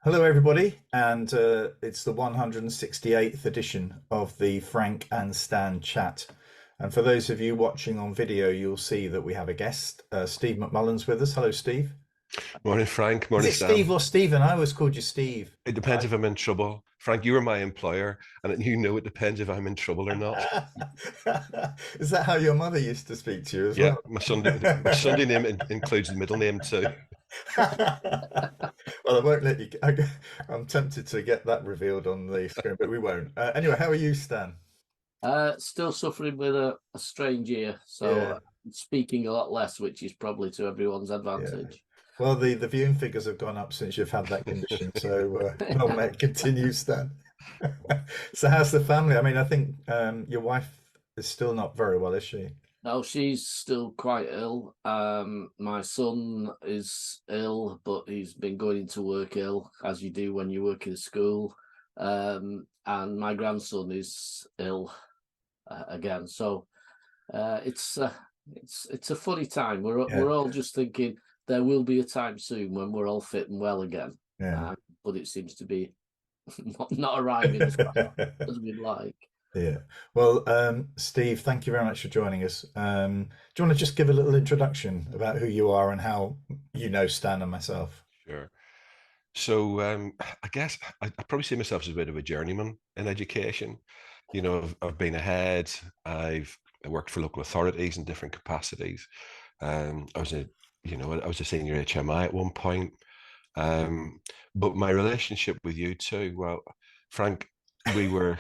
Hello, everybody, and it's the 168th edition of the Frank and Stan chat. And for those of you watching on video, you'll see that we have a guest. Steve McMullan's with us. Hello, Steve. Morning, Frank. Is Morning, it Steve Stan. or Stephen? I always called you Steve. It depends if I'm in trouble. Frank, you are my employer, and you know it depends if I'm in trouble or not. Is that how your mother used to speak to you as Yeah, well? my Sunday name includes the middle name too. Well, I won't let you. I'm tempted to get that revealed on the screen, but we won't. Anyway, how are you, Stan? Still suffering with a strange ear, Yeah, so speaking a lot less, which is probably to everyone's yeah. advantage. Well, the viewing figures have gone up since you've had that condition. So, well, mate, continue, Stan. So, how's the family? I mean, I think your wife is still not very well, is she? No, she's still quite ill. My son is ill, but he's been going into work ill, as you do when you work in school. And my grandson is ill again. So it's a funny time. Yeah, We're all just thinking there will be a time soon when we're all fit and well again. yeah. But it seems to be not arriving as fast as we'd like. Yeah. Well, Steve, thank you very much for joining us. Do you want to just give a little introduction about who you are and how you know Stan and myself? Sure. So I guess I probably see myself as a bit of a journeyman in education. I've been ahead. I worked for local authorities in different capacities. I was a senior HMI at one point. Um, but my relationship with you too, well, Frank, we were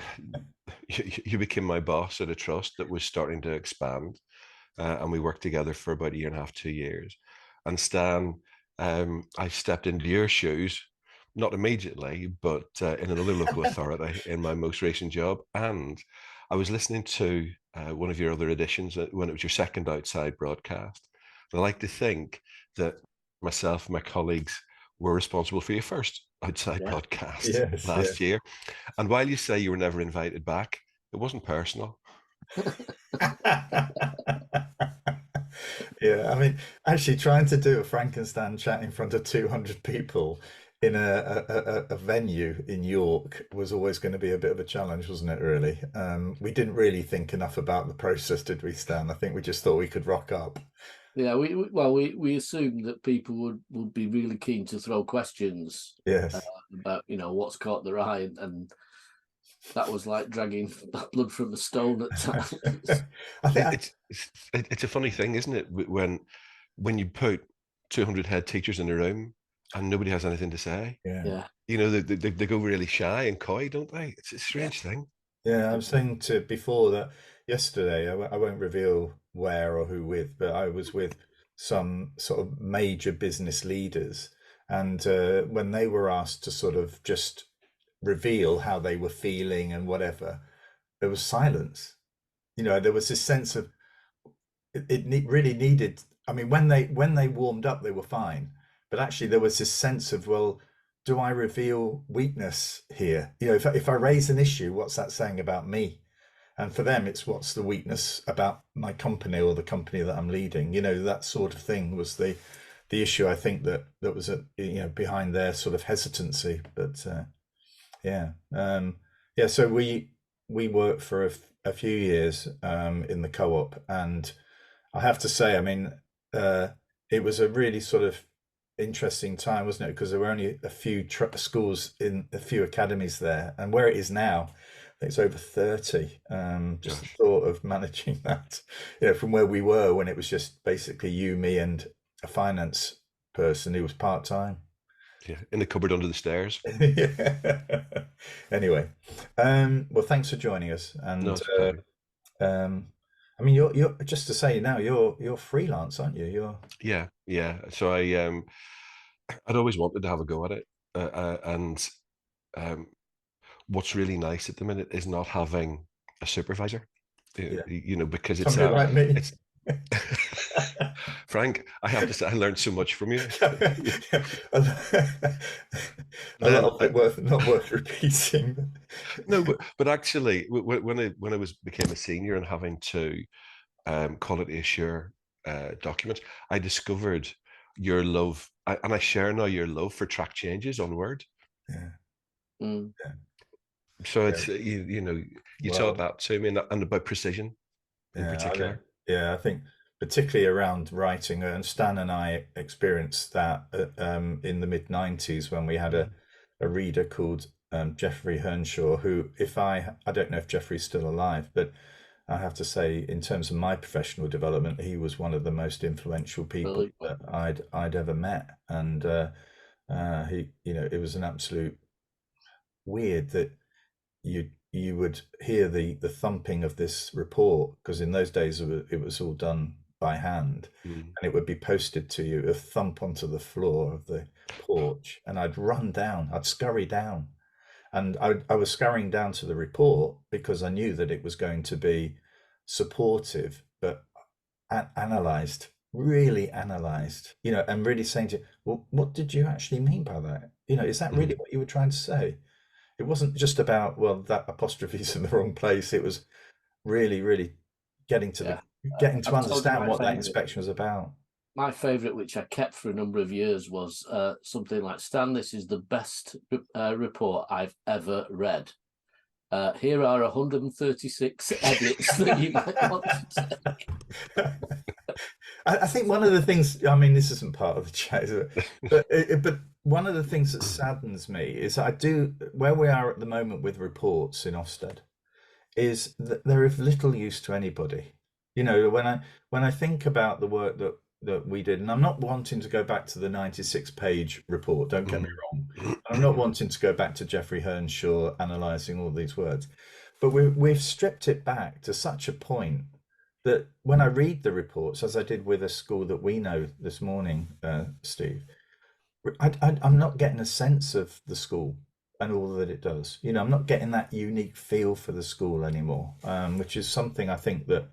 you became my boss at a trust that was starting to expand, and we worked together for about a year and a half, 2 years. And Stan, I stepped into your shoes, not immediately, but in another local authority in my most recent job. And I was listening to one of your other editions when it was your second outside broadcast. And I like to think that myself and my colleagues were responsible for your first outside Yeah. podcast Yes, yeah. last year. And while you say you were never invited back, it wasn't personal. Yeah, I mean, actually trying to do a Frankenstein chat in front of 200 people in a venue in York was always going to be a bit of a challenge, wasn't it, really? We didn't really think enough about the process, did we, Stan? I think we just thought we could rock up. Yeah, we assumed that people would be really keen to throw questions Yes. about what's caught their eye, and that was like dragging blood from a stone at times. I think, It's a funny thing, isn't it? When you put 200 head teachers in a room and nobody has anything to say, yeah. Yeah, they go really shy and coy, don't they? It's a yeah, strange thing. Yeah, I was saying to before that yesterday, I won't reveal where or who with, but I was with some sort of major business leaders. And when they were asked to sort of just reveal how they were feeling and whatever, there was silence. There was this sense of really needed. I mean, when they warmed up, they were fine, but actually there was this sense of, well, do I reveal weakness here? If I raise an issue, what's that saying about me? And for them, it's what's the weakness about my company or the company that I'm leading. That sort of thing was the issue. I think that was behind their sort of hesitancy. But yeah, yeah. So we worked for a few years in the co-op, and I have to say, I mean, uh, it was a really sort of interesting time, wasn't it? Because there were only a few schools in a few academies there, and where it is now, I think it's over 30. Just the Gosh, thought of managing that, from where we were when it was just basically you, me, and a finance person who was part time. yeah, in the cupboard under the stairs. Yeah. Anyway, well, thanks for joining us, No, and it's a pleasure. um, I mean, you're just to say now, you're freelance, aren't you? You're Yeah, yeah. So I'd always wanted to have a go at it, and um, what's really nice at the minute is not having a supervisor. Yeah, Because somebody like me. it's Frank, I have to say, I learned so much from you. A lot Then, of it not worth repeating. no, but actually, when I became a senior and having to quality assure documents, I discovered your love, and I share now your love for track changes on Word. Yeah. Mm. Yeah. So Yeah. it's you know, you taught Well, that to me, and about precision in yeah, particular. I think particularly around writing, and Stan and I experienced that in the mid-90s when we had a reader called Geoffrey Hernshaw, who, if I don't know if Geoffrey's still alive, but I have to say, in terms of my professional development, he was one of the most influential people Absolutely. that I'd ever met, and he, it was an absolute weird that you would hear the thumping of this report, because in those days it was all done by hand, Mm. and it would be posted to you, a thump onto the floor of the porch, and I'd scurry down, and I was scurrying down to the report because I knew that it was going to be supportive, but analyzed, really analyzed, and really saying to you, well, what did you actually mean by that? Is that really Mm. what you were trying to say? It wasn't just about, well, that apostrophe's in the wrong place. It was really, really getting to Yeah. getting to I've told you understand my what that favourite. inspection was about. My favourite, which I kept for a number of years, was something like, Stan, this is the best report I've ever read. Here are 136 edits that you might want to take. I think one of the things, I mean, this isn't part of the chat, is it? But one of the things that saddens me is where we are at the moment with reports in Ofsted, is that they're of little use to anybody. When I think about the work that we did, and I'm not wanting to go back to the 96-page report, don't get me wrong. I'm not wanting to go back to Geoffrey Hernshaw analysing all these words, but we've stripped it back to such a point that when I read the reports, as I did with a school that we know this morning, Steve, I'm not getting a sense of the school and all that it does. I'm not getting that unique feel for the school anymore, which is something I think that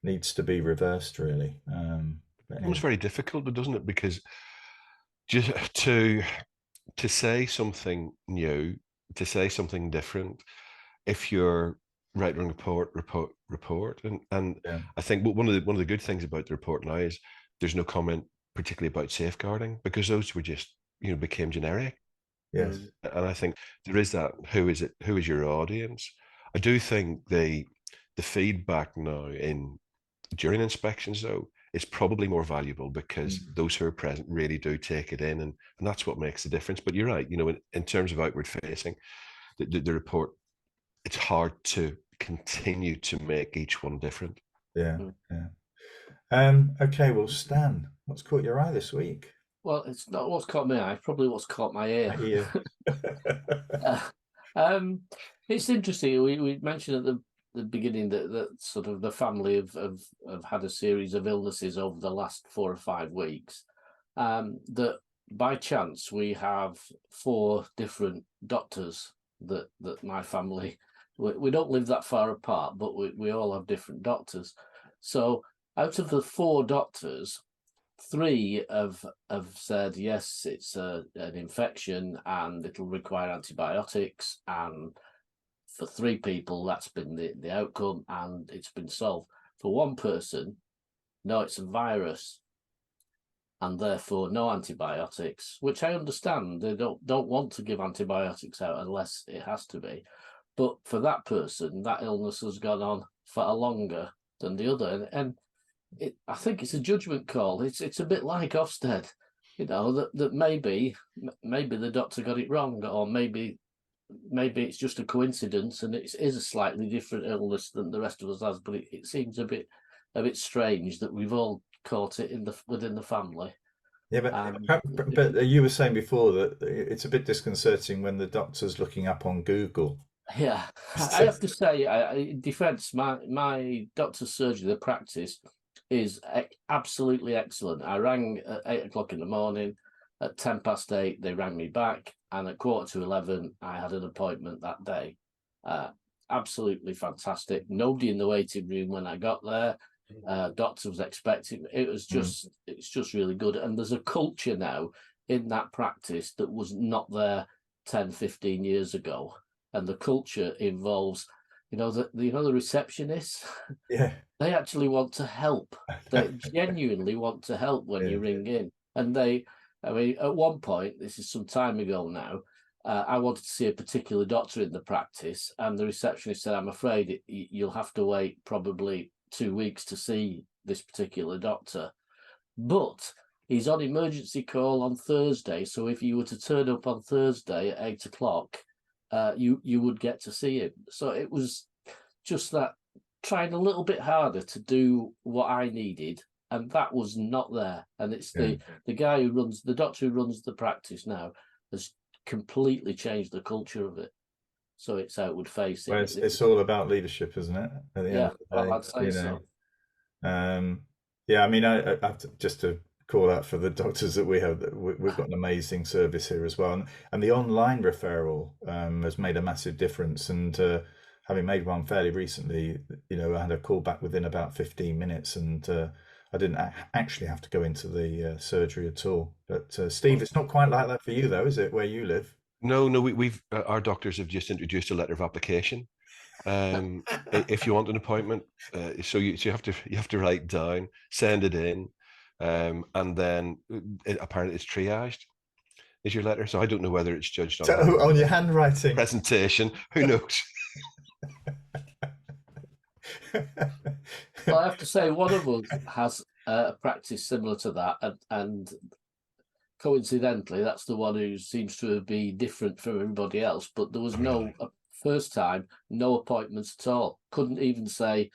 needs to be reversed, really. But It becomes anyway, very difficult, doesn't it? Because just to say something new, to say something different, if you're writing a report, and yeah, I think one of the good things about the report now is there's no comment particularly about safeguarding, because those were just became generic. yes, Mm. And I think there is that, who is your audience? I do think the feedback now in during inspections, though, is probably more valuable, because mm, those who are present really do take it in, and that's what makes the difference. But you're right, in terms of outward facing, the report, it's hard to continue to make each one different. yeah, Mm. yeah. Okay, well, Stan, what's caught your eye this week? Well, it's not what's caught my eye, probably what's caught my ear. Yeah. Uh, um, it's interesting. We mentioned at the beginning that sort of the family have had a series of illnesses over the last 4 or 5 weeks. That by chance we have 4 different doctors that my family. We don't live that far apart, but we all have different doctors. So out of the 4 doctors, 3 have said yes, it's an infection and it'll require antibiotics, and for 3 people that's been the outcome and it's been solved. For one person, no, it's a virus and therefore no antibiotics, which I understand. They don't want to give antibiotics out unless it has to be, but for that person, that illness has gone on far longer than the other, and I think it's a judgment call. It's a bit like Ofsted, that maybe the doctor got it wrong, or maybe it's just a coincidence, and it is a slightly different illness than the rest of us has. But it seems a bit strange that we've all caught it within the family. Yeah, but you were saying before that it's a bit disconcerting when the doctor's looking up on Google. Yeah, I have to say, in defence, my doctor's surgery, the practice, is absolutely excellent. I rang at 8 o'clock in the morning. At 8:10, they rang me back, and at 11:15, I had an appointment that day. Absolutely fantastic. Nobody in the waiting room when I got there. Doctor was expecting. It's just really good. And there's a culture now in that practice that was not there 10, 15 years ago. And the culture involves, the receptionists. Yeah. They actually want to help. They genuinely want to help when Yeah. you ring in. And at one point, this is some time ago now, I wanted to see a particular doctor in the practice, and the receptionist said, "I'm afraid you'll have to wait probably 2 weeks to see this particular doctor. But he's on emergency call on Thursday, so if you were to turn up on Thursday at 8 o'clock, you would get to see him." So it was just that, trying a little bit harder to do what I needed, and that was not there. And it's the guy who runs, the doctor who runs the practice now, has completely changed the culture of it. So it's outward facing. Well, it's all about leadership, isn't it? At the end of the well, day, I'd say so. Yeah, I mean, I have to, just to call out for the doctors that we have. We've got an amazing service here as well, and the online referral has made a massive difference. And having made one fairly recently, I had a call back within about 15 minutes, and I didn't actually have to go into the surgery at all. But Steve, it's not quite like that for you, though, is it? Where you live? No, we've our doctors have just introduced a letter of application. If you want an appointment, so you have to write down, send it in, and then apparently it's triaged. Is your letter? So I don't know whether it's judged on On your handwriting. presentation. Who knows? Well, I have to say, one of us has a practice similar to that, and coincidentally, that's the one who seems to be different from everybody else. But there was no first time, no appointments at all. Couldn't even say,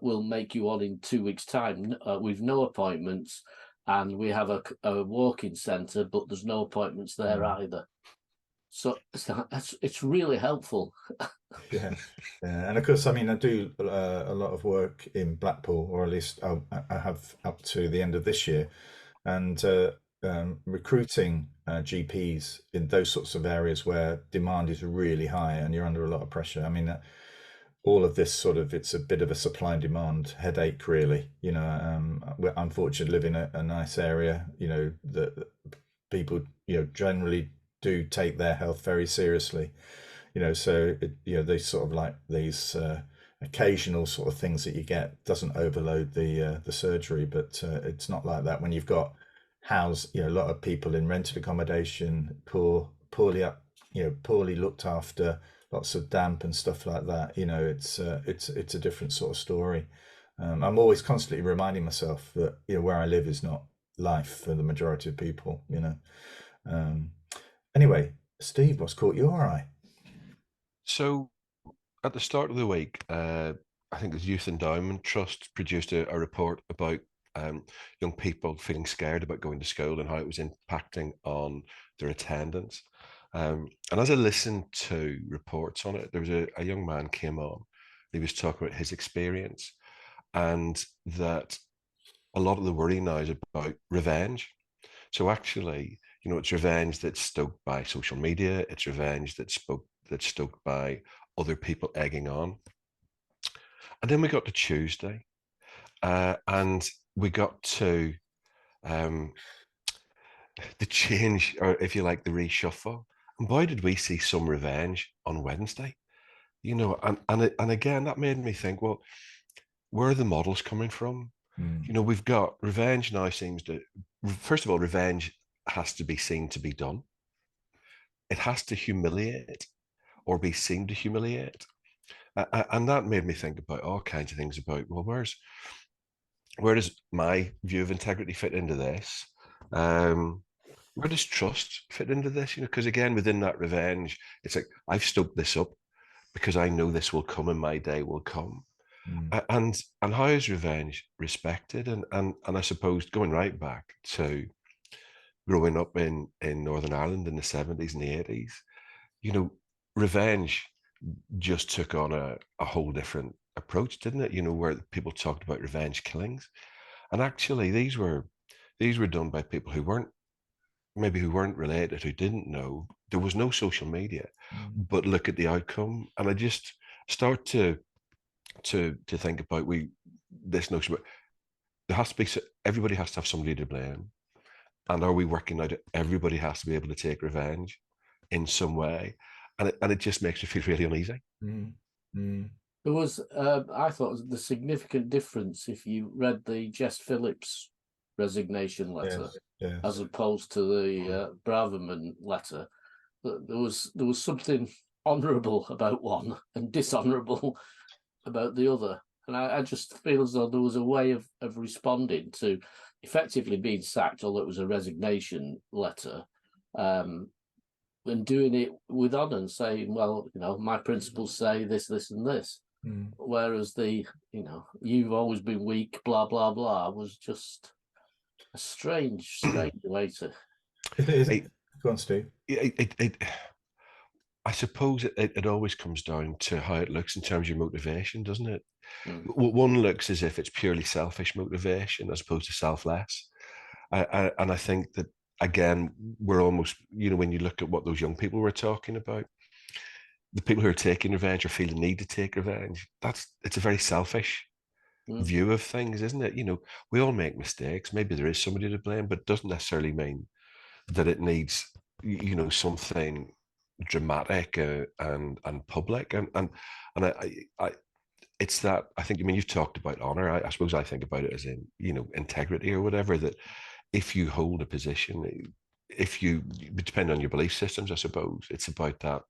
"We'll make you on in 2 weeks' time." We've no appointments, and we have a walk-in centre, but there's no appointments there either. So it's really helpful. Yeah, and of course, I mean, I do a lot of work in Blackpool, or at least I have up to the end of this year, and recruiting GPs in those sorts of areas where demand is really high and you're under a lot of pressure. I mean, all of this it's a bit of a supply and demand headache, really. We're unfortunately live in a nice area, that people, generally do take their health very seriously. So they sort of like these occasional sort of things that you get doesn't overload the surgery, but it's not like that when you've got a lot of people in rented accommodation, poorly looked after, lots of damp and stuff like that. It's a different sort of story. I'm always constantly reminding myself that where I live is not life for the majority of people. Anyway, Steve, what's caught your eye? So at the start of the week, I think the Youth Endowment Trust produced a report about young people feeling scared about going to school and how it was impacting on their attendance. And as I listened to reports on it, there was a young man came on. He was talking about his experience, and that a lot of the worry now is about revenge. So actually, it's revenge that's stoked by social media. It's revenge that's stoked by other people egging on. And then we got to Tuesday, and we got to the change, or if you like, the reshuffle. And boy, did we see some revenge on Wednesday. And again, that made me think, well, where are the models coming from? We've got revenge now seems to, first of all, revenge has to be seen to be done. It has to humiliate or be seen to humiliate. And that made me think about all kinds of things about, well, where does my view of integrity fit into this? Where does trust fit into this? Because again, within that revenge, it's like, I've stoked this up because I know this will come and my day will come. And how is revenge respected? And I suppose going right back to growing up in Northern Ireland in the 70s and the 80s, revenge just took on a whole different approach, didn't it? Where people talked about revenge killings. And actually these were done by people who weren't related, who didn't know. There was no social media, but look at the outcome. And I just start to think about this notion about there has to be, everybody has to have somebody to blame. And are we working out that everybody has to be able to take revenge in some way? And it just makes me feel really uneasy. There was, I thought, the significant difference if you read the Jess Phillips resignation letter, Yes. as opposed to the Braverman letter. that there was something honourable about one and dishonourable about the other. And I just feel as though there was a way of responding to effectively being sacked, although it was a resignation letter, and doing it with honour and saying, well, my principles say this, this, and this. Whereas you've always been weak, blah, blah, blah, was just a strange way to. It is. Go on, Steve. I suppose it always comes down to how it looks in terms of your motivation, doesn't it? One looks as if it's purely selfish motivation as opposed to selfless. And I think that, again, we're almost, when you look at what those young people were talking about, the people who are taking revenge or feel the need to take revenge, it's a very selfish view of things, isn't it? We all make mistakes. Maybe there is somebody to blame, but it doesn't necessarily mean that it needs, something dramatic and public. And I it's that, I think, you've talked about honor. I suppose I think about it as in, integrity or whatever, that if you hold a position, depending on your belief systems, I suppose it's about that,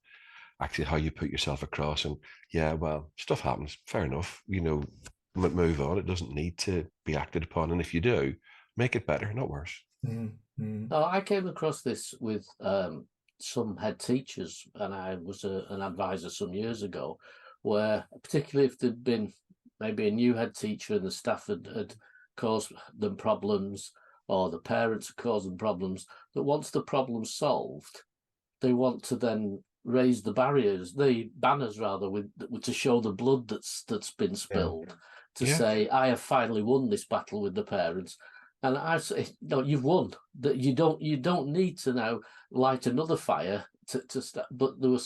actually how you put yourself across. And yeah, well, stuff happens, fair enough, move on. It doesn't need to be acted upon, and if you do, make it better, not worse. I came across this with some head teachers, and I was an advisor some years ago, where particularly if there'd been maybe a new head teacher and the staff had caused them problems, or the parents had caused them problems, that once the problem's solved, they want to then raise the banners rather, with to show the blood that's been spilled, say, I have finally won this battle with the parents. And I say, no, you've won. That you don't need to now light another fire to start. But there were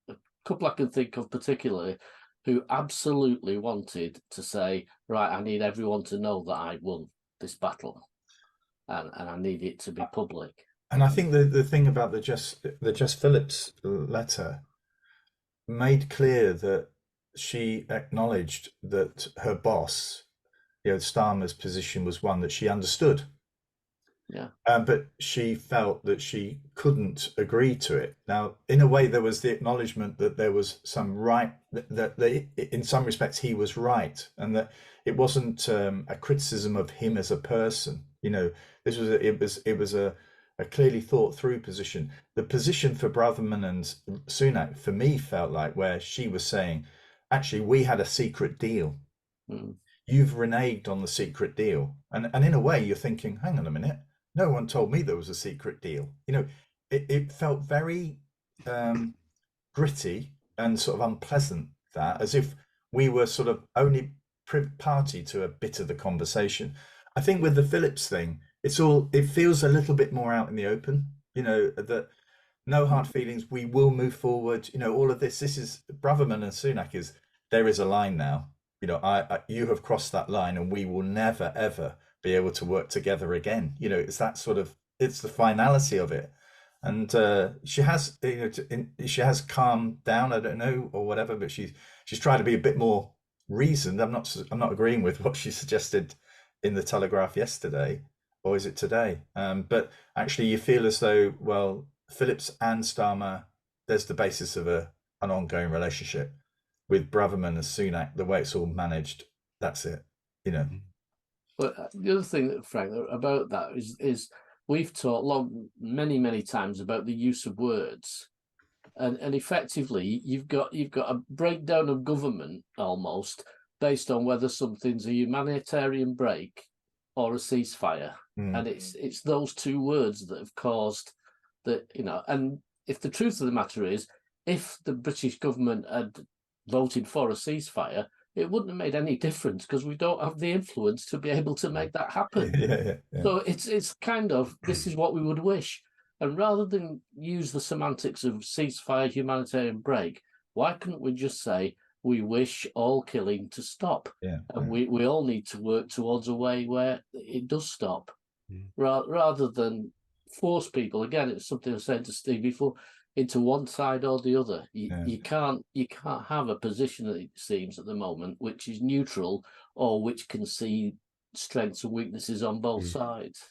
a couple I can think of particularly, who absolutely wanted to say, right, I need everyone to know that I won this battle, and I need it to be public. And I think the thing about the Jess Phillips letter made clear that she acknowledged that her boss, Starmer's position was one that she understood. Yeah. But she felt that she couldn't agree to it. Now, in a way, there was the acknowledgement that there was some right, that in some respects he was right, and that it wasn't a criticism of him as a person. It was a clearly thought through position. The position for Braverman and Sunak, for me, felt like where she was saying, actually, we had a secret deal. You've reneged on the secret deal. And in a way, you're thinking, hang on a minute, no one told me there was a secret deal. It felt very gritty and sort of unpleasant, that as if we were sort of only party to a bit of the conversation. I think with the Phillips thing, it feels a little bit more out in the open, that no hard feelings, we will move forward, all of this is Braverman and Sunak there is a line now, you have crossed that line and we will never ever be able to work together again. It's that sort of, it's the finality of it. And she has calmed down, I don't know, or whatever, but she's tried to be a bit more reasoned. I'm not agreeing with what she suggested in the Telegraph yesterday, or is it today? But actually you feel as though, well, Phillips and Starmer, there's the basis of an ongoing relationship. With Braverman and Sunak, the way it's all managed, that's it, But the other thing, Frank, about that is we've talked many times about the use of words, and effectively you've got a breakdown of government almost based on whether something's a humanitarian break or a ceasefire, and it's those two words that have caused that. And if the truth of the matter is, if the British government had voted for a ceasefire, it wouldn't have made any difference because we don't have the influence to be able to make that happen. Yeah. So it's kind of, this is what we would wish. And rather than use the semantics of ceasefire, humanitarian break, why couldn't we just say, we wish all killing to stop? And we all need to work towards a way where it does stop, rather than force people. Again, it's something I was saying to Steve before, into one side or the other. You can't have a position, it seems, at the moment, which is neutral or which can see strengths and weaknesses on both sides.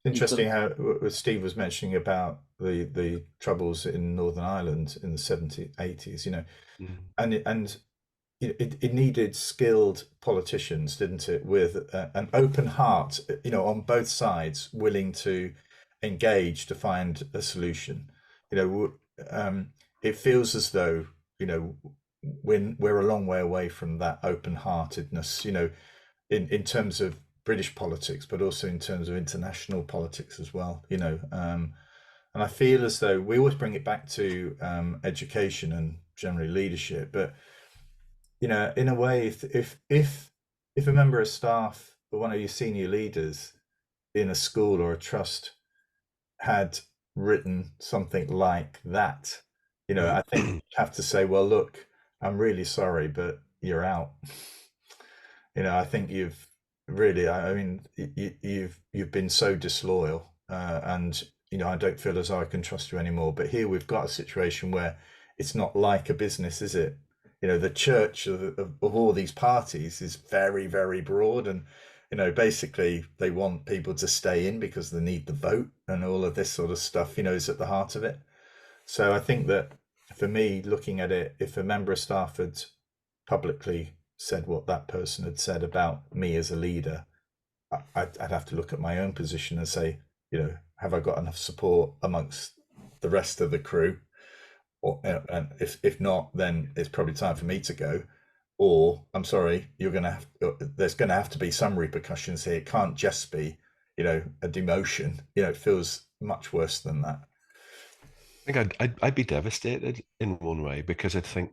interesting how Steve was mentioning about the troubles in Northern Ireland in the 70s, 80s, and it needed skilled politicians, didn't it, with an open heart, on both sides, willing to engage to find a solution. It feels as though, when we're a long way away from that open-heartedness, in terms of British politics, but also in terms of international politics as well, and I feel as though we always bring it back to education and generally leadership, but in a way, if a member of staff or one of your senior leaders in a school or a trust had written something like that, I think you have to say, well, look, I'm really sorry, but you're out. I think you've really, I mean, you've been so disloyal, and I don't feel as though I can trust you anymore. But here we've got a situation where it's not like a business, is it? The church of all these parties is very, very broad, and basically they want people to stay in because they need the vote, and all of this sort of stuff, is at the heart of it. So I think that for me, looking at it, if a member of staff had publicly said what that person had said about me as a leader, I'd have to look at my own position and say, have I got enough support amongst the rest of the crew? And if not, then it's probably time for me to go. Or I'm sorry, there's going to have to be some repercussions here. It can't just be, a demotion. It feels much worse than that. I think I'd be devastated in one way, because I'd think,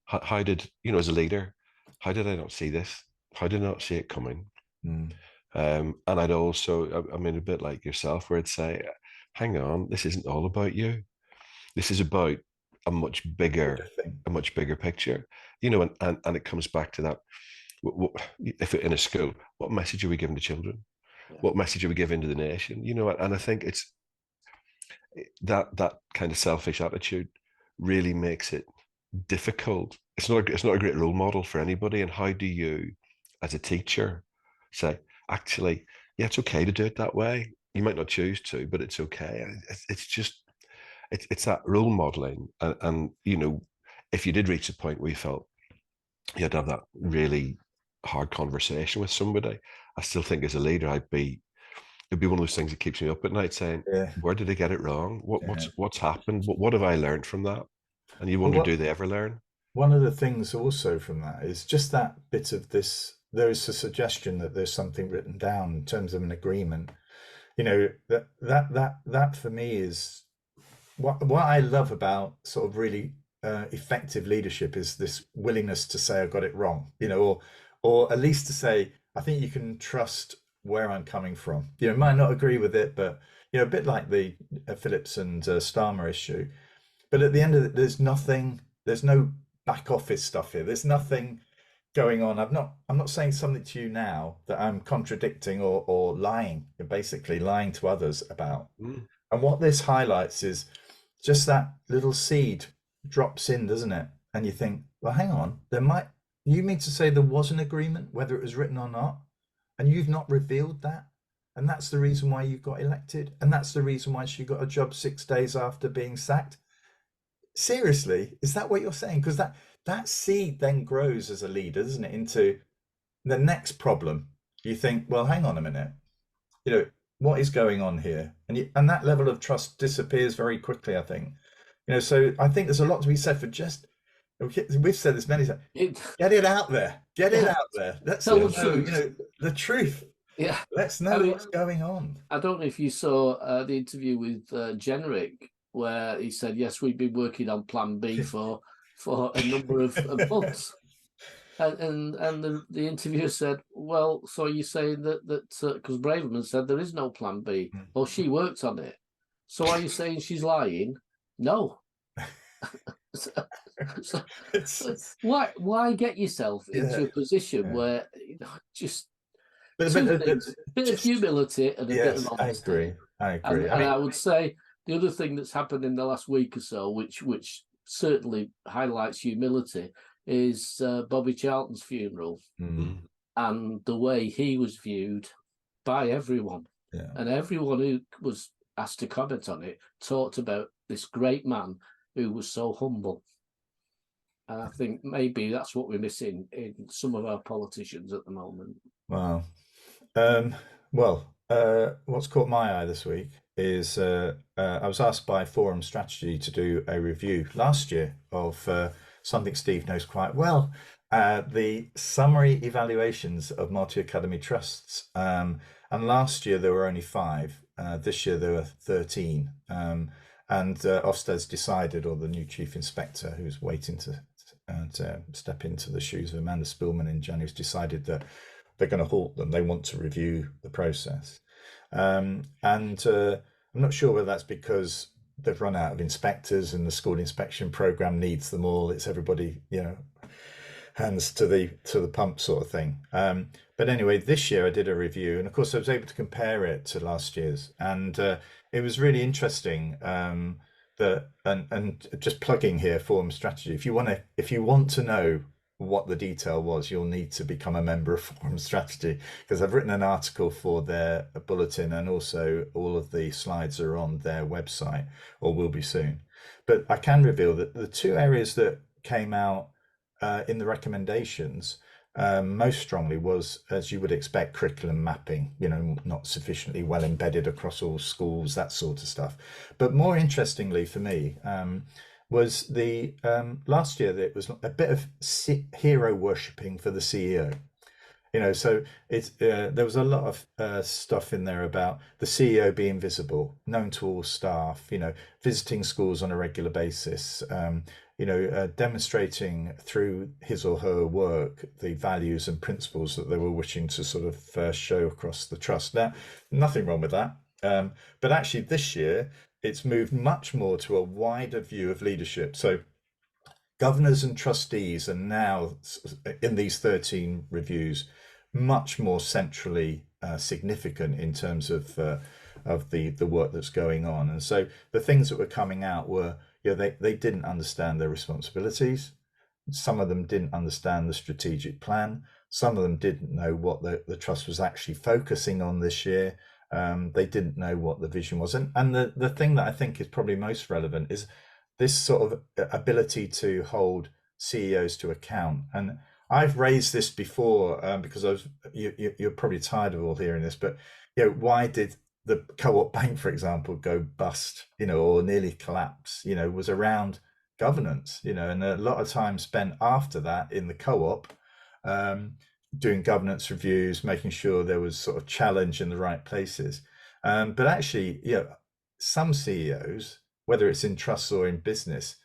how did, as a leader, how did I not see this? How did I not see it coming? And I'd also, I mean, a bit like yourself, where I'd say, hang on, this isn't all about you. This is about a much bigger picture, and it comes back to that. If in a school, what message are we giving to children? Yeah. What message are we giving to the nation? And I think it's that kind of selfish attitude really makes it difficult. It's not a great role model for anybody. And how do you, as a teacher, say, actually, yeah, it's okay to do it that way. You might not choose to, but it's okay. It's just, it's that role modeling. And if you did reach a point where you felt you had to have that really hard conversation with somebody, I still think as a leader, it'd be one of those things that keeps me up at night, saying, where did I get it wrong? What's happened? What have I learned from that? And you wonder, do they ever learn? One of the things also from that is just that bit of this, there is a suggestion that there's something written down in terms of an agreement. That for me is what I love about sort of really effective leadership, is this willingness to say I got it wrong, or at least to say, I think you can trust where I'm coming from. Might not agree with it, but a bit like the Phillips and Starmer issue. But at the end of it, there's no back office stuff here. There's nothing going on. I'm not saying something to you now that I'm contradicting or lying, basically lying to others about. And what this highlights is just that little seed drops in, doesn't it? And you think, well, hang on, you mean to say there was an agreement, whether it was written or not, and you've not revealed that? And that's the reason why you got elected, and that's the reason why she got a job 6 days after being sacked. Seriously, is that what you're saying? Because that seed then grows as a leader, doesn't it, into the next problem. You think, well, hang on a minute, what is going on here? And that level of trust disappears very quickly, I think. So I think there's a lot to be said for just, we've said this many times, get it out there. Get it out there. Let's know, the truth. Yeah. Let's know what's going on. I don't know if you saw the interview with Generic, where he said, yes, we've been working on plan B for a number of months. And the interviewer said, well, so you're saying that because Braverman said there is no plan B. Well, she worked on it. So are you saying she's lying? No. so why get yourself into a position where just a bit of humility and a bit of honesty. I agree. And I would say the other thing that's happened in the last week or so, which certainly highlights humility, is Bobby Charlton's funeral and the way he was viewed by everyone. Yeah. And everyone who was asked to comment on it talked about this great man who was so humble. And I think maybe that's what we're missing in some of our politicians at the moment. Wow. Well, what's caught my eye this week is I was asked by Forum Strategy to do a review last year of something Steve knows quite well, the summary evaluations of multi-academy trusts. And last year there were only 5. This year there were 13. And Ofsted's decided, or the new chief inspector, who's waiting to step into the shoes of Amanda Spillman in January, has decided that they're going to halt them. They want to review the process. And I'm not sure whether that's because they've run out of inspectors and the school inspection program needs them all. It's everybody, hands to the pump sort of thing. But anyway, this year I did a review, and of course I was able to compare it to last year's, and it was really interesting. And just plugging here, Forum Strategy. If you want to know what the detail was, you'll need to become a member of Forum Strategy, because I've written an article for their bulletin, and also all of the slides are on their website, or will be soon. But I can reveal that the 2 areas that came out in the recommendations most strongly was, as you would expect, curriculum mapping, not sufficiently well embedded across all schools, that sort of stuff. But more interestingly for me, was the last year that it was a bit of hero worshipping for the CEO. So it's there was a lot of stuff in there about the CEO being visible, known to all staff, visiting schools on a regular basis, demonstrating through his or her work the values and principles that they were wishing to sort of show across the trust. Now, nothing wrong with that. But actually this year, it's moved much more to a wider view of leadership. So governors and trustees are now, in these 13 reviews, much more centrally significant in terms of the work that's going on. And so the things that were coming out were, they didn't understand their responsibilities. Some of them didn't understand the strategic plan. Some of them didn't know what the trust was actually focusing on this year. They didn't know what the vision was. And the thing that I think is probably most relevant is this sort of ability to hold CEOs to account. And I've raised this before because you're probably tired of all hearing this, but why did the Co-op Bank, for example, go bust, or nearly collapse, was around governance, and a lot of time spent after that in the co-op, doing governance reviews, making sure there was sort of challenge in the right places. But actually, some CEOs, whether it's in trusts or in business,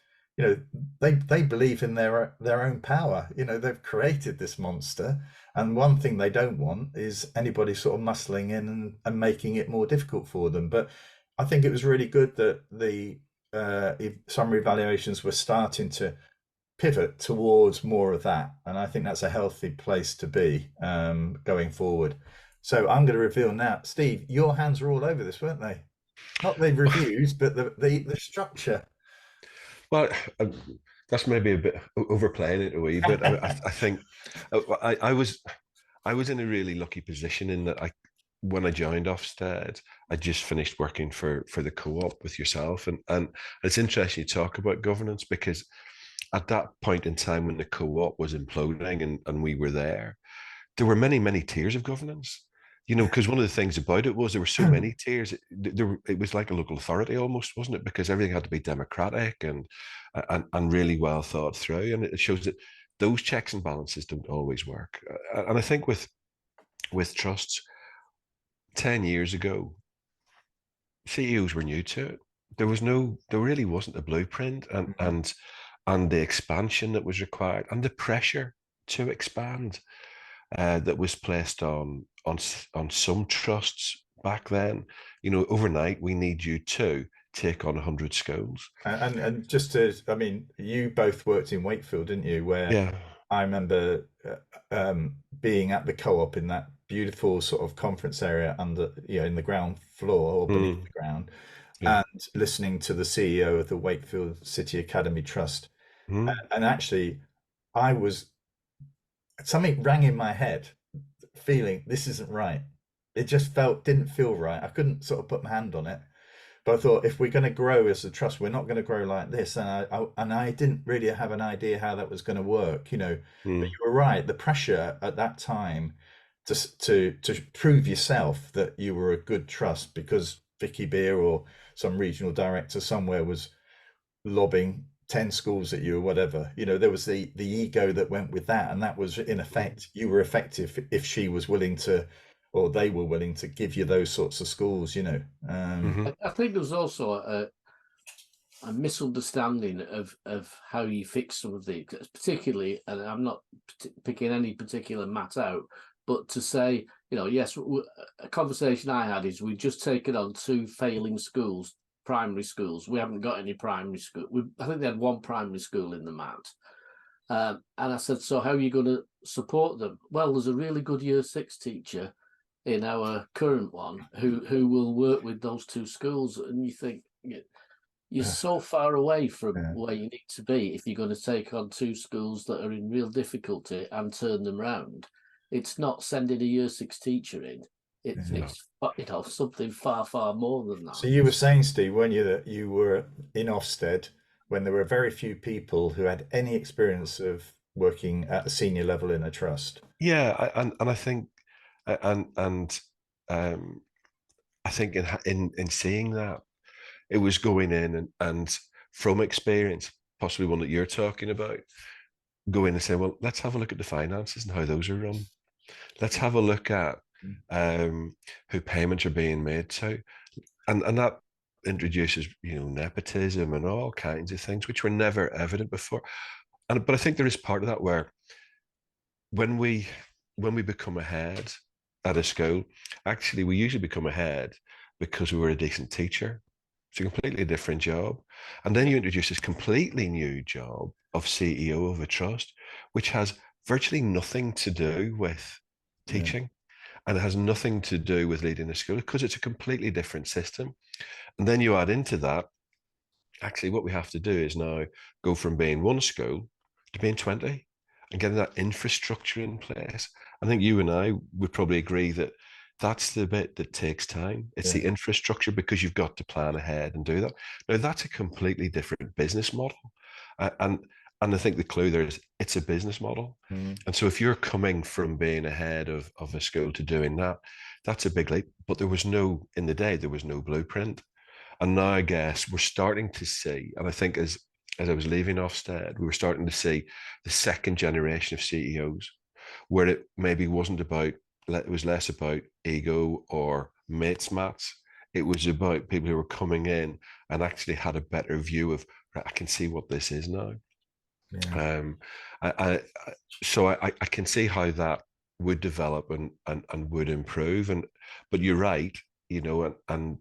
they believe in their own power. They've created this monster, and one thing they don't want is anybody sort of muscling in and making it more difficult for them. But I think it was really good that the summary evaluations were starting to pivot towards more of that, and I think that's a healthy place to be going forward. So I'm going to reveal now, Steve, your hands were all over this, weren't they? Not the reviews, but the structure. Well, that's maybe a bit overplaying it a wee bit. I think I was in a really lucky position in that when I joined Ofsted, I just finished working for the co-op with yourself, and it's interesting you talk about governance, because at that point in time when the co-op was imploding and we were there were many tiers of governance. Because one of the things about it was there were so many tiers. It was like a local authority almost, wasn't it? Because everything had to be democratic and really well thought through. And it shows that those checks and balances don't always work. And I think with trusts, 10 years ago, CEOs were new to it. There really wasn't a blueprint, and the expansion that was required, and the pressure to expand that was placed on some trusts back then. Overnight, we need you to take on 100 schools. And just to, you both worked in Wakefield, didn't you? Where Yeah. I remember being at the co-op in that beautiful sort of conference area under, in the ground floor or beneath the ground, and listening to the CEO of the Wakefield City Academy Trust. And actually, something rang in my head, feeling this isn't right. it just didn't feel right. I couldn't sort of put my hand on it. But I thought, if we're going to grow as a trust, we're not going to grow like this. And I didn't really have an idea how that was going to work, you know. But Mm, you were right. The pressure at that time to prove yourself that you were a good trust, because Vicky Beer or some regional director somewhere was lobbing 10 schools at you or whatever. You know, there was the ego that went with that, and that was in mm, effect, you were effective if she was willing to, or they were willing to give you those sorts of schools, you know. mhm. I think there was also a misunderstanding of how you fix some of these, particularly, and I'm not picking any particular mat out, but to say, you know, yes, a conversation I had is we've just taken on 2 failing schools, primary schools. We haven't got any primary school. I think they had 1 primary school in the mat. And I said, so how are you going to support them? Well, there's a really good year 6 teacher in our current one who will work with those 2 schools. And you think, you're so far away from Yeah. where you need to be if you're going to take on 2 schools that are in real difficulty and turn them round. It's not sending a year 6 teacher in. It's Yeah. you know, something far more than So that. you were saying, Steve, weren't you, that you were in Ofsted when there were very few people who had any experience of working at a senior level in a trust? Yeah, and I think and um, I think in seeing that, it was going in and from experience, possibly one that you're talking about, go in and say, well, let's have a look at the finances and how those are run. Let's have a look at who payments are being made to, and that introduces, you know, nepotism and all kinds of things which were never evident before. But I think there is part of that where when we become ahead at a school, actually we usually become ahead because we were a decent teacher. It's a completely different job. And then you introduce this completely new job of CEO of a trust, which has virtually nothing to do with Yeah, teaching, and it has nothing to do with leading a school because it's a completely different system. And then you add into that, actually, what we have to do is now go from being 1 school to being 20 and getting that infrastructure in place. I think you and I would probably agree that that's the bit that takes time. It's yeah, the infrastructure, because you've got to plan ahead and do that. Now, that's a completely different business model. And I think the clue there is it's a business model. mm, And so if you're coming from being ahead of a school to doing that, that's a big leap. But in the day, there was no blueprint. And now I guess we're starting to see, and I think as I was leaving Ofsted, we were starting to see the second generation of CEOs, where it maybe wasn't about, it was less about ego or mates mats. It was about people who were coming in and actually had a better view of, right, I can see what this is now. yeah. Um, so I can see how that would develop and would improve. But you're right, you know, and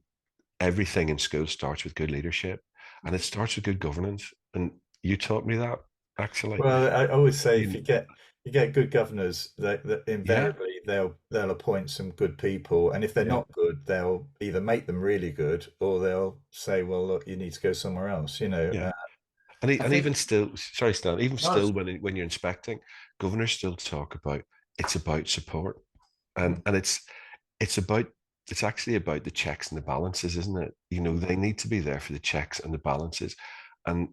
everything in school starts with good leadership, and it starts with good governance. And you taught me that, actually. Well, I always say, if You, you get good governors, that yeah, invariably they'll appoint some good people, and if they're yeah, not good, they'll either make them really good, or they'll say, well, look, you need to go somewhere else, you know. yeah. I And think even still, sorry, Stan, even no, still, when you're inspecting, governors still talk about it's about support, Mm, and it's about it's actually about the checks and the balances, isn't it? You know, they need to be there for the checks and the balances, and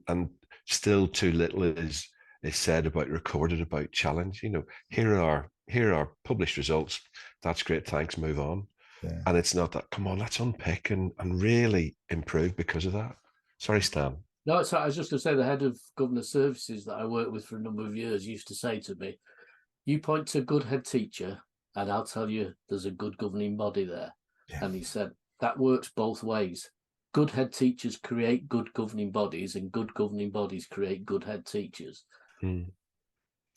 still too little is said about recorded about challenge. You know, here are published results. That's great. Thanks. Move on. yeah. And it's not that. Come on, let's unpick and really improve because of that. Sorry, Stan. no. So I was just going to say the head of governor services that I worked with for a number of years used to say to me, "You point to a good head teacher, and I'll tell you there's a good governing body there." Yeah, And he said that works both ways. Good head teachers create good governing bodies, and good governing bodies create good head teachers. Hmm.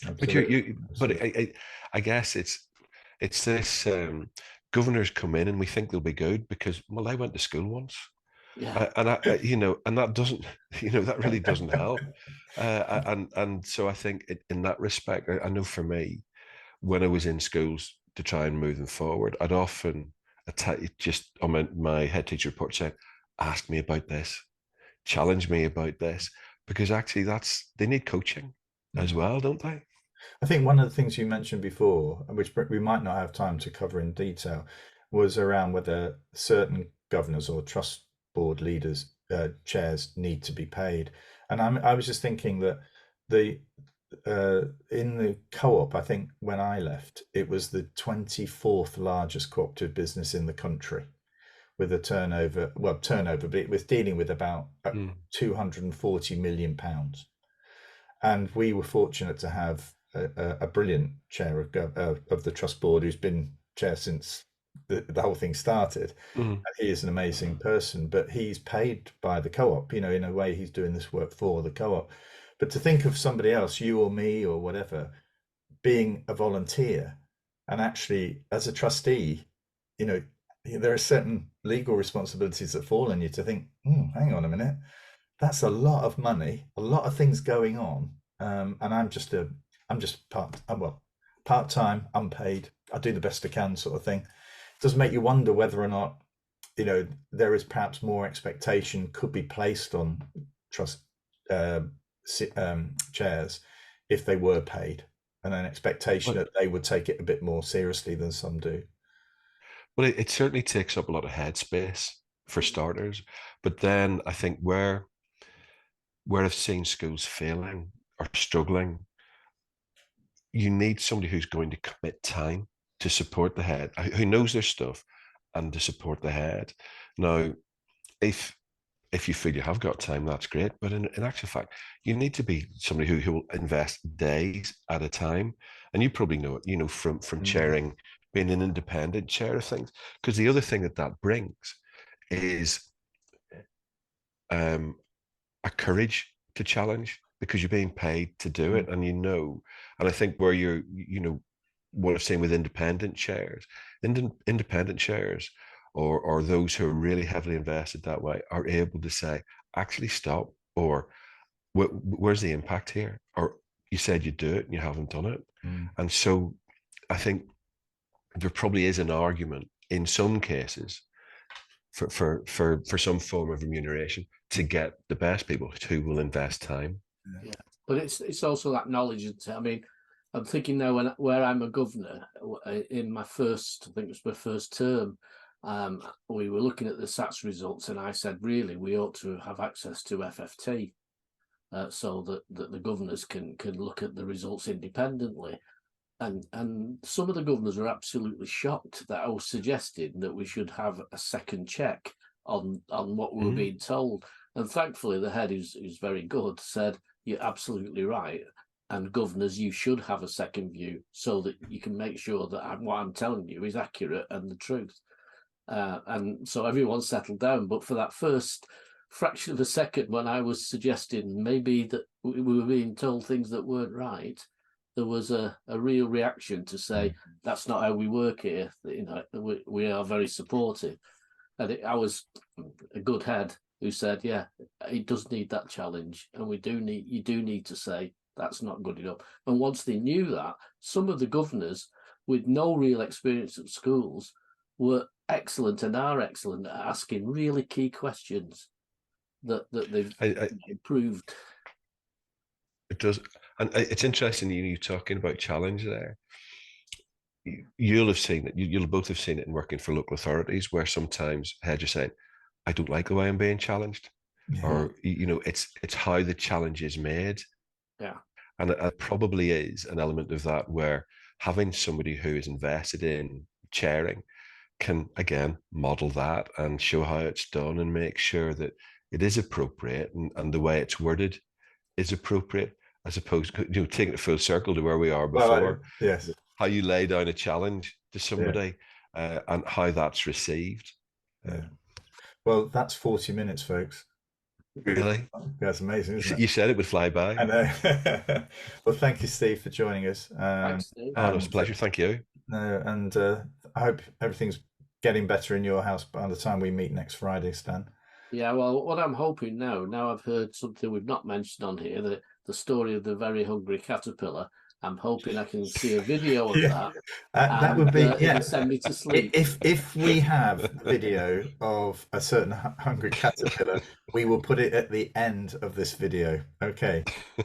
But absolutely, but absolutely. I guess it's this governors come in and we think they'll be good because, well, I went to school once. Yeah, You know, and that doesn't, you know, that really doesn't help. And so I think in that respect, I know for me, when I was in schools to try and move them forward, I'd often just on my head teacher report saying, ask me about this, challenge me about this, because actually they need coaching as Yeah. well, don't they? I think one of the things you mentioned before, which we might not have time to cover in detail, was around whether certain governors or trust board leaders, chairs, need to be paid. And I was just thinking that the in the co-op, I think when I left, it was the 24th largest cooperative business in the country with a turnover, well, turnover, but it was dealing with about £240 million. And we were fortunate to have a brilliant chair of the trust board who's been chair since the whole thing started. And he is an amazing person, but he's paid by the co-op, in a way he's doing this work for the co-op. But to think of somebody else, you or me or whatever, being a volunteer and actually as a trustee, there are certain legal responsibilities that fall on you to think, hang on a minute, that's a lot of money, a lot of things going on. And I'm just part-time, unpaid. I do the best I can sort of thing. It does make you wonder whether or not, there is perhaps more expectation could be placed on trust chairs if they were paid, and an expectation that they would take it a bit more seriously than some do. Well, it certainly takes up a lot of headspace for starters, but then I think where I've seen schools failing or struggling, you need somebody who's going to commit time to support the head, who knows their stuff, and to support the head. Now, if you feel you have got time, that's great. But in actual fact, you need to be somebody who will invest days at a time. And you probably know it, from chairing, being an independent chair of things. Because the other thing that brings is a courage to challenge, because you're being paid to do it, and and I think where what I've seen with independent chairs, or those who are really heavily invested that way are able to say, actually stop, or where's the impact here? Or you said you'd do it and you haven't done it. And so I think there probably is an argument in some cases for some form of remuneration to get the best people who will invest time. Yeah, but it's also that knowledge. I mean, I'm thinking now where I'm a governor in my first, I think it was my first term. We were looking at the SATS results, and I said, really, we ought to have access to FFT, so that the governors can look at the results independently. And some of the governors were absolutely shocked that I was suggesting that we should have a second check on what we were being told. And thankfully, the head, who's very good, said, "You're absolutely right. And governors, you should have a second view so that you can make sure that what I'm telling you is accurate and the truth." And so everyone settled down. But for that first fraction of a second, when I was suggesting maybe that we were being told things that weren't right, there was a real reaction to say, that's not how we work here. We are very supportive. And I was a good head who said, yeah, it does need that challenge. And you do need to say, that's not good enough. And once they knew that, some of the governors with no real experience at schools were excellent and are excellent at asking really key questions that they've improved. It does. And it's interesting you talking about challenge there. You'll have seen it. You'll both have seen it in working for local authorities, where sometimes heads are saying, I don't like the way I'm being challenged. Or, it's how the challenge is made. Yeah. And it probably is an element of that, where having somebody who is invested in chairing can, again, model that and show how it's done and make sure that it is appropriate, and the way it's worded is appropriate, as opposed to taking it full circle to where we are before. Well, yes. How you lay down a challenge to somebody, and how that's received. Yeah. Well, that's 40 minutes, folks. Really? That's amazing, isn't it? You said it would fly by. I know. Well, thank you, Steve, for joining us. Thanks, Steve. Oh, it was a pleasure. Thank you. And I hope everything's getting better in your house by the time we meet next Friday, Stan. Yeah, well, what I'm hoping now I've heard something we've not mentioned on here, the story of the very hungry caterpillar. I'm hoping I can see a video of that. That would be, it'll send me to sleep. If we have video of a certain hungry caterpillar, we will put it at the end of this video. Okay.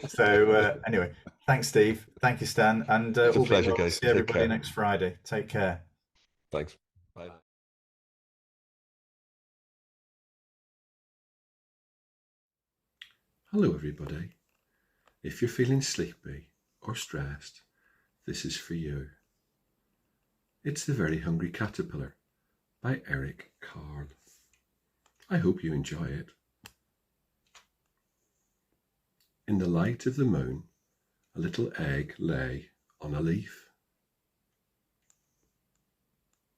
So anyway, thanks, Steve. Thank you, Stan. And it's a pleasure, guys. See everybody next Friday. Take care. Thanks. Bye. Hello everybody. If you're feeling sleepy or stressed, this is for you. It's The Very Hungry Caterpillar by Eric Carle. I hope you enjoy it. In the light of the moon, a little egg lay on a leaf.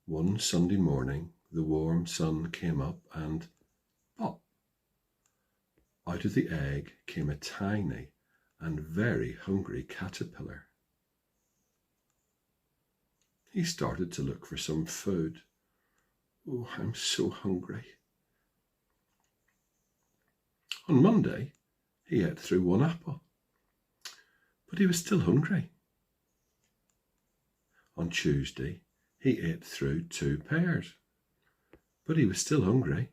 One Sunday morning, the warm sun came up and pop! Out of the egg came a tiny and very hungry caterpillar. He started to look for some food. Oh, I'm so hungry. On Monday, he ate through one apple, but he was still hungry. On Tuesday, he ate through 2 pears, but he was still hungry.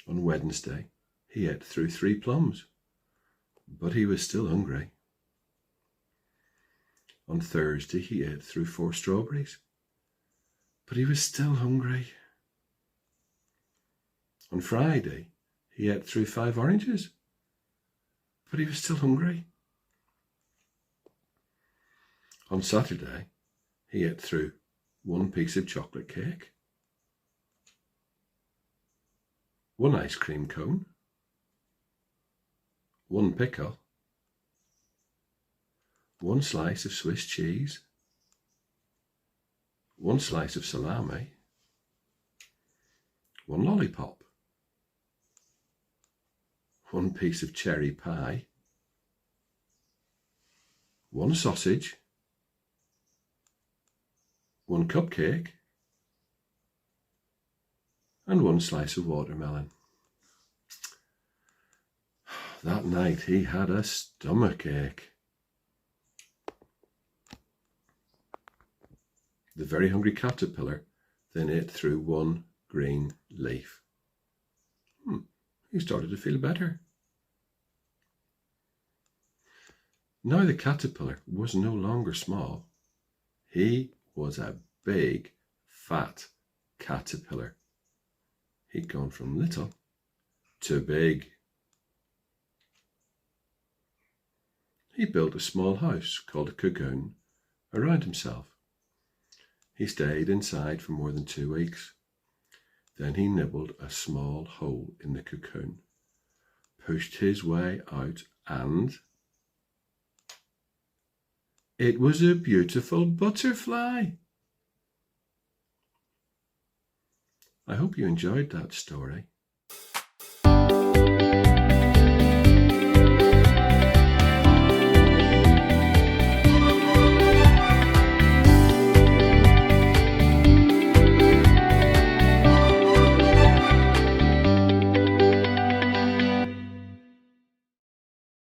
On Wednesday, he ate through 3 plums, but he was still hungry. On Thursday, he ate through 4 strawberries, but he was still hungry. On Friday, he ate through 5 oranges, but he was still hungry. On Saturday, he ate through 1 piece of chocolate cake, 1 ice cream cone, 1 pickle, 1 slice of Swiss cheese, 1 slice of salami, 1 lollipop, 1 piece of cherry pie, 1 sausage, 1 cupcake, and 1 slice of watermelon. That night he had a stomach ache. The very hungry caterpillar then ate through 1 green leaf. He started to feel better. Now the caterpillar was no longer small. He was a big, fat caterpillar. He'd gone from little to big. He built a small house called a cocoon around himself. He stayed inside for more than 2 weeks. Then he nibbled a small hole in the cocoon, pushed his way out, and it was a beautiful butterfly. I hope you enjoyed that story.